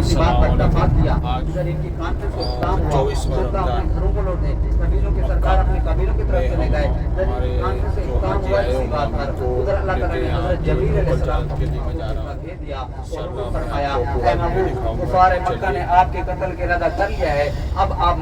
इसी बात पर इत्तेफाक किया। इधर इनकी कॉन्फ्रेंस को इख्तिताम हुआ, सरकार अपने घरों को लौटे, कबीलों के सरकार अपने कबीलों की तरफ चले गए। इधर कॉन्फ्रेंस से इख्तिताम हुआ इसी बात पर। उधर अल्लाह ताला ने हज़रत जबरील अलैहिस्सलाम को भेज दिया और उनको फरमाया, ऐ महबूब, कुफार मक्का ने आपके कत्ल का इरादा कर लिया है, अब आप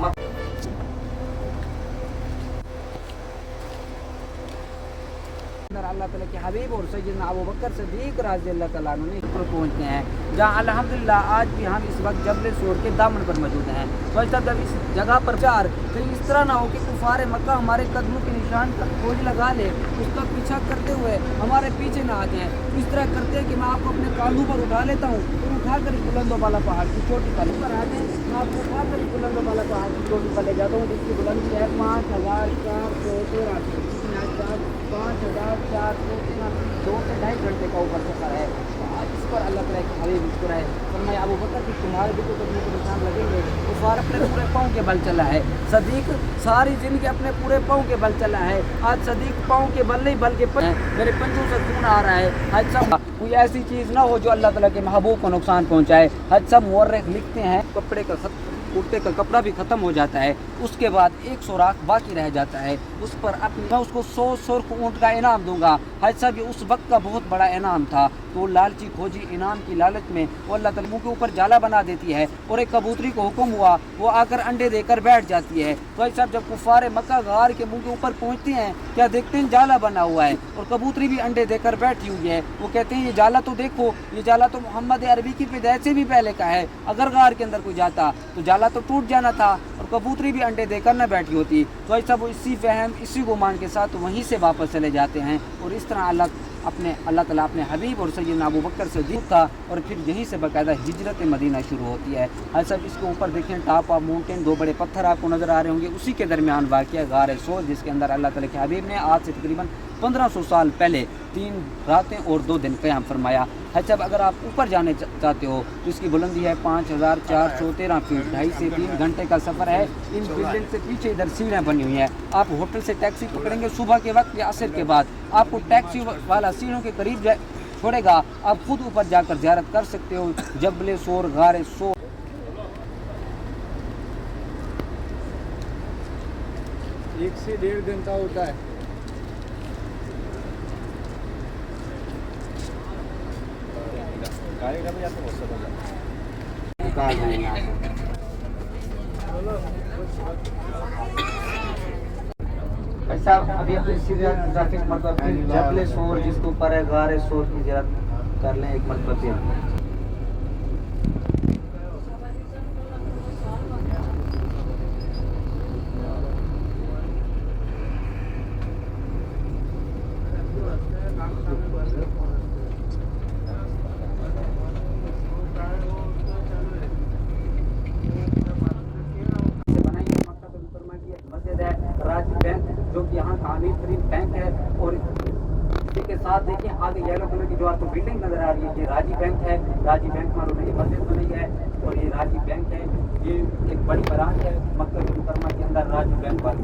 अल्लाह ताला के हबीब और सैयदना अबू बकर सिद्दीक रज़ियल्लाहु तआला अन्हु ने पर पहुँचते हैं, जहाँ अल्हम्दुलिल्लाह आज भी हम इस वक्त जबल सूर के दामन पर मौजूद हैं। तो जब इस जगह पर चार तो इस तरह ना हो कि कुफार मक्का हमारे कदमों के निशान पर खोज लगा ले, उसका पीछा करते हुए हमारे पीछे ना आ जाएँ। इस तरह करते हैं कि मैं आपको अपने कांधों पर उठा लेता हूँ, तो उठाकर बुलंदों वाला पहाड़ की चोटी पर ऊपर आ जाए, मैं आपको उठाकर बुलंदों वाला पहाड़ की चोटी पर ले जाता हूँ, जिसकी बुलंदी है 5413 5,413 2 से 2.5 घंटे का ऊपर सफर है। इस पर अल्लाह ताला के हबीब मुस्कुरा है, फरमाया अबू बकर कि तुम्हारे भी तो कदमों के निशान लगेंगे। कुफार अपने पूरे पाँव के बल चला है, सदीक सारी जिंदगी अपने पूरे पाँव के बल चला है। आज सदीक पाँव के बल नहीं बल्कि मेरे पंजों से खून आ रहा है। हज सब कोई ऐसी चीज़ ना हो जो अल्लाह ताला के महबूब को नुकसान पहुँचाए। हज सब मुअर्रिख लिखते हैं कपड़े का कुर्ते का कपड़ा भी ख़त्म हो जाता है, उसके बाद एक सुराख बाकी रह जाता है, उस पर मैं उसको 100 सुर्ख ऊँट का इनाम दूंगा। हज साहब ये उस वक्त का बहुत बड़ा इनाम था, तो लालची खोजी इनाम की लालच में वो अल्लाह ताला मुँह के ऊपर जाला बना देती है और एक कबूतरी को हुक्म हुआ वो आकर अंडे देकर बैठ जाती है। तो हज साहब जब कुफार मक्का गार के मुँह के ऊपर पहुँचते हैं, क्या देखते हैं जाला बना हुआ है और कबूतरी भी अंडे देकर बैठी हुई है। वो कहते हैं ये जाला तो देखो, ये जाला तो मोहम्मद अरबी की पैदाइश से भी पहले का है, अगर गार के अंदर कोई जाता तो जाला तो टूट जाना था और कबूतरी भी अंडे देकर न बैठी होती। तो ऐसा वो इसी फहम इसी गुमान के साथ वहीं से वापस चले जाते हैं और इस तरह अल्लाह ताला अपने हबीब और सैयदना अबू बकर सिद्दीक था और फिर यहीं से बाकायदा हिजरत मदीना शुरू होती है। हर सब इसके ऊपर देखें टॉप ऑफ माउंटेन, 2 बड़े पत्थर आपको नज़र आ रहे होंगे, उसी के दरमियान वाक़या गार सोर, जिसके अंदर अल्लाह ताला के हबीब ने आज से तकरीबन 1500 साल पहले 3 रातें और 2 दिन क़याम फरमाया। अच्छा, अगर आप ऊपर जाने चाहते हो तो इसकी बुलंदी है 5413 फीट, 2.5 से 3 घंटे का सफ़र है। इन बिल्डिंग से पीछे इधर सीढ़ियाँ बनी हुई हैं। आप होटल से टैक्सी पकड़ेंगे सुबह के वक्त या असर के बाद, आपको टैक्सी वाला सीढ़ियों के करीब छोड़ेगा, आप खुद ऊपर जाकर ज़ियारत कर सकते हो जबल सोर गार सोर। 1 से 1.5 घंटा होता है। गाड़ी का भी जाते बहुत सब ऐसा अभी अपनी सीधा ट्रैफिक मतलब जबल सोर जिसके ऊपर है गार सोर की ज़ियारत कर लें एक मतलब फिर। जो कि यहाँ का अमीर तरीन बैंक है और इसी के साथ देखिए आगे येलो कलर की जो आपको बिल्डिंग नजर आ रही है, ये राजी बैंक है। राजी बैंक मालूम नहीं मस्जिद बनी है और ये राजी बैंक है, ये एक बड़ी ब्रांच है मक्का मुकर्रमा के अंदर राजी बैंक वाली।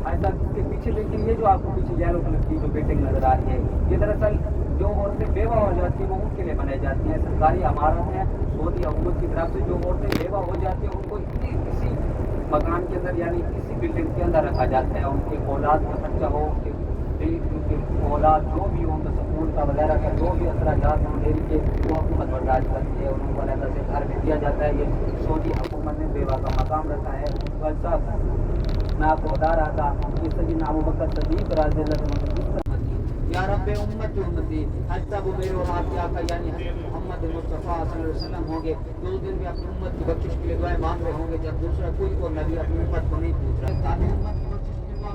ऐसा इसके पीछे लेकिन ये जो आपको पीछे येलो कलर की जो बिल्डिंग नजर आ रही है, ये दरअसल जो औरतें बेवा हो जाती है वो उनके लिए बनाई जाती है। सरकारी इमारत है सऊदी हुकूमत की तरफ से, जो औरतें बेवा हो जाती है उनको इसी मकान के अंदर यानी इसी बिल्डिंग के अंदर रखा जाता है। उनके औलाद का खर्चा हो, उनके औलाद जो भी हो, उनका स्कूल का वगैरह का जो भी अखराजात हों डेरी के, वो हुकूमत बर्दाश्त करती है, उनको अलग से घर भी दिया जाता है। ये सऊदी हुकूमत ने बेवा का मकाम रखा है। बस मैं आपको बता रहा था कि सैयदना अबू बकर सिद्दीक रज़ियल्लाहु अन्हु या रब्बे उम्मती उम्मती, हज तब मेरे और आपके आका यानी मोहम्मद मुस्तफ़ा सल्लल्लाहु अलैहि वसल्लम होंगे तो उस दिन भी अपनी उम्मत की बख्शिश के लिए दुआएं मांग रहे होंगे जब दूसरा कोई और नबी अपनी उम्मत को नहीं पूछ रहा।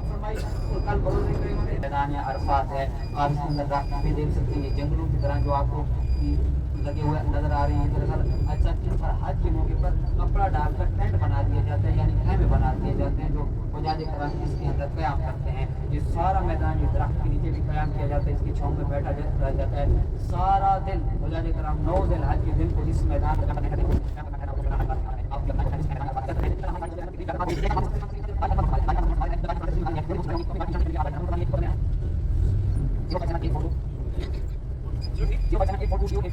और कल भरोसे करेंगे मैदान अरफात है, आप इसके अंदर रास्ते भी देख सकते हैं, ये जंगलों की तरह जो आपको लगे हुए नजर आ रही है। दरअसल अच्छा जिन पर हज के मौके पर कपड़ा डालकर टेंट बना दिया जाता है यानी खेमे बना दिए जाते हैं, जो हुजाज कराम इसके अंदर क़याम करते हैं। ये सारा मैदान ये दरख्त के नीचे भी क़याम किया जाता है, इसकी छाँव में बैठा जाता है सारा दिन। हुजाज कराम 9 दिन हज के दिन को इस मैदान 083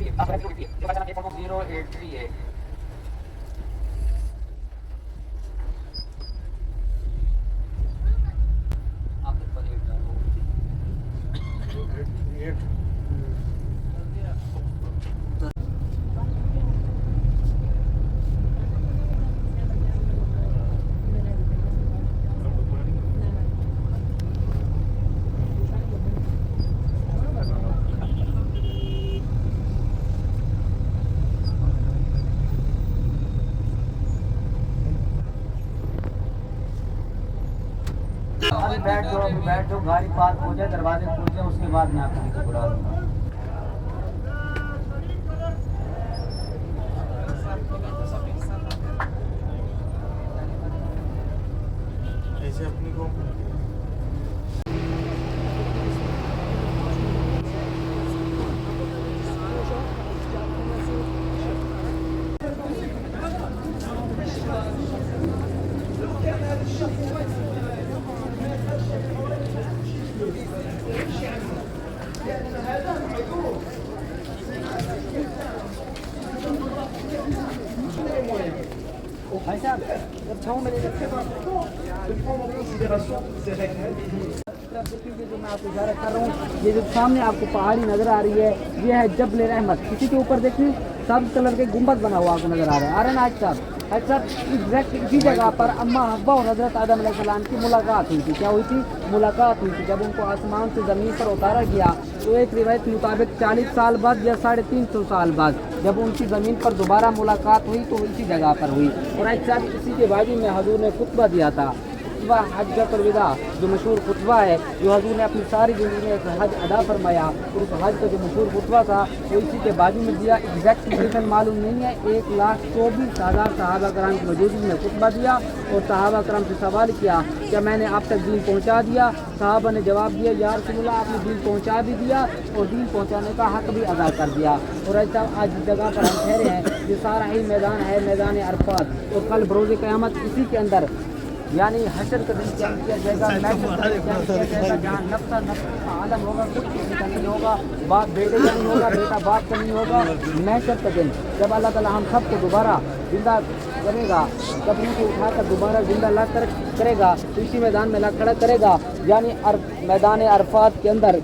अभी बैठ जाओ गाड़ी पार्क हो जाए दरवाजे खुल जाए उसके बाद मैं आपको नीचे बुला दूंगा ऐसे अपनी को भाई साहब जब छाँव में ले सकते जो मैं आपको इशारा कर रहा हूँ, ये जो सामने आपको पहाड़ी नजर आ रही है, ये है जबल रहमत। इसी के ऊपर देखिए सब्ज कलर के गुंबद बना हुआ आपको नजर आ रहा है। ना आज साहब एग्जैक्ट इसी जगह पर अम्मा हब्बा और हजरत आदम अलैहिस्सलाम की मुलाकात हुई थी। क्या हुई थी? मुलाकात हुई थी। जब उनको आसमान से ज़मीन पर उतारा गया तो एक रिवायत के मुताबिक 40 साल बाद या 350 साल बाद जब उनकी ज़मीन पर दोबारा मुलाकात हुई तो इसी जगह पर हुई। और आज साहब इसी के बाजू में हजूर ने खुतबा दिया था, खुतबा हज्जतुल विदा, जो मशहूर खुतबा है, जो हजूर ने अपनी सारी ज़िंदगी में हज अदा फरमाया। और उस हज का जो मशहूर खुतबा था वो इसी के बाजू में दिया। एग्जैक्ट डिफिनेशन मालूम नहीं है। 1,24,000 सहाबा कराम की मौजूदगी में खुतबा दिया और सहाबा कराम से सवाल किया क्या मैंने आप तक दीन पहुँचा दिया? सहाबा ने जवाब दिया या रसूलल्लाह आपने दीन पहुँचा भी दिया और दीन पहुँचाने का हक भी अदा कर दिया। और ऐसा आज जिस जगह पर हम ठहरे हैं ये सारा ही मैदान है, मैदान अरफात। और कल बरोज़ क़यामत इसी के अंदर यानी हशर का दिन क्या किया जाएगा, महशर का दिन क्या किया जाएगा, जहाँ नफ्सा नफ्स का आलम होगा, कुछ किसी का नहीं होगा, बाप बेटे का नहीं होगा, बेटा बाप का नहीं होगा। महशर का दिन जब अल्लाह ताला हम सबको दोबारा जिंदा करेगा, कब्र को उठाकर दोबारा जिंदा ला कर करेगा तो इसी मैदान में ला खड़ा करेगा। यानी मैदान अरफात के अंदर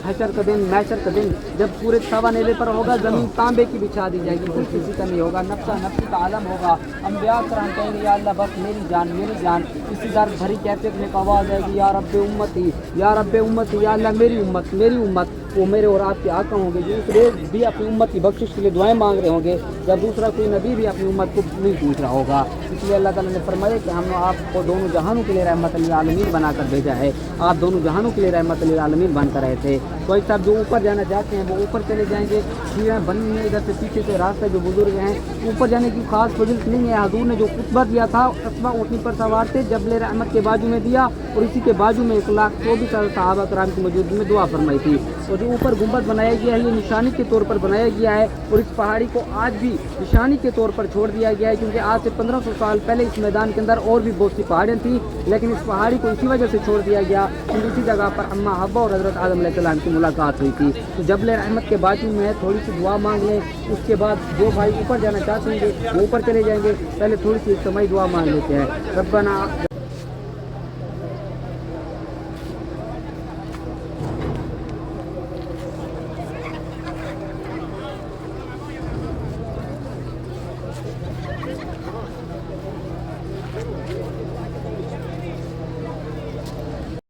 हशर का दिन, महशर का दिन जब पूरे सवा नेले पर होगा, ज़मीन तांबे की बिछा दी जाएगी, कुछ किसी का नहीं होगा, नफ्सा नफ्सी का आलम होगा। अम्बिया कराम कहेंगे या अल्लाह बस मेरी जान मेरी जान। इसी दर भरी कैफियत में आवाज़ आएगी या रब्बे उम्मती, या रब्बे उम्मती, या अल्लाह मेरी उम्मत मेरी उम्मत। वो मेरे और आपके आका होंगे जो दूसरे भी अपनी उम्मत की बख्शिश के लिए दुआएं मांग रहे होंगे, जब दूसरा कोई नबी भी अपनी उम्मत को नहीं पूछ रहा होगा। इसलिए अल्लाह ताला ने फरमाया कि हमने आपको दोनों जहानों के लिए रहमत लिल आलमीन बनाकर भेजा है। आप दोनों जहानों के लिए रहमत लिल आलमीन बनकर रहे थे। कोई साहब जो ऊपर जाना चाहते हैं वो ऊपर चले जाएंगे, सीढ़ियाँ बनी हुई इधर से पीछे से रास्ते जो बुजुर्ग हैं ऊपर जाने की खास फजीलत नहीं है। हजूर ने जो खुतबा दिया था कस्बा ऊँटनी पर सवार थे, जबल रहमत के बाजू में दिया और इसी के बाजू में 1,24,000 सहाबा कराम की मौजूदगी में दुआ फरमाई थी। और जो ऊपर गुंबद बनाया गया है ये निशानी के तौर पर बनाया गया है और इस पहाड़ी को आज भी निशानी के तौर पर छोड़ दिया गया है, क्योंकि आज से 1500 साल पहले इस मैदान के अंदर और भी बहुत सी पहाड़ियाँ थी, लेकिन इस पहाड़ी को इसी वजह से छोड़ दिया गया क्योंकि इसी जगह पर अम्मा हब्बा और हजरत आदम अलैहिस्सलाम की मुलाकात हुई थी। तो जबल रहमत के बाजू में थोड़ी सी दुआ मांग लें, उसके बाद जो भाई ऊपर जाना चाहते हैं वो ऊपर चले जाएंगे, पहले थोड़ी सी समय दुआ मांग लेते हैं। रब्बना